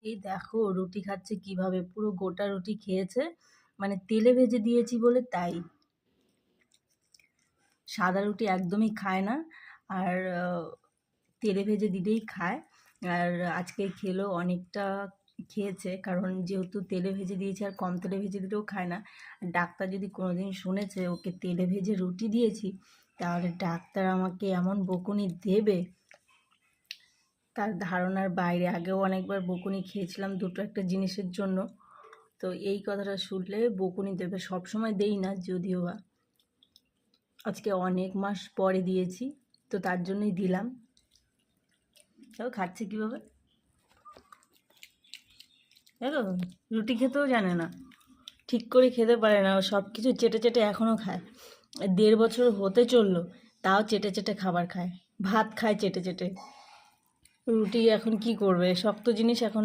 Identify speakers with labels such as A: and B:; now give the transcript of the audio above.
A: এই দেখো রুটি খাচ্ছে কিভাবে, পুরো গোটা রুটি খেয়েছে। মানে তেলে ভেজে দিয়েছি বলে তাই। সাদা রুটি একদমই খায় না। আর তেলে ভেজে দিলেই খায়। আর আজকে খেলো অনেকটা, খেয়েছে, কারণ যেহেতু তেলে ভেজে দিয়েছি, আর কম তেলে ভেজে দিলেও খায় না। ডাক্তার যদি কোনোদিন শুনেছে ওকে তেলে ভেজে রুটি দিয়েছি, তাহলে ডাক্তার আমাকে এমন বকুনি দেবে, তার ধারণার বাইরে। আগেও অনেকবার বকুনি খেয়েছিলাম দুটো একটা জিনিসের জন্য। তো এই কথাটা শুনলে বকুনি দেবে। সবসময় দেই না যদিও বা, আজকে অনেক মাস পরে দিয়েছি, তো তার জন্যই দিলাম। তাও খাচ্ছে কীভাবে দেখো, রুটি খেতেও জানে না, ঠিক করে খেতে পারে না, সব কিছু চেটে চেটে এখনও খায়। 1.5 বছর হতে চললো, তাও চেটে চেটে খাবার খায়, ভাত খায় চেটে চেটে। রুটি এখন কি করবে, শক্ত জিনিস এখন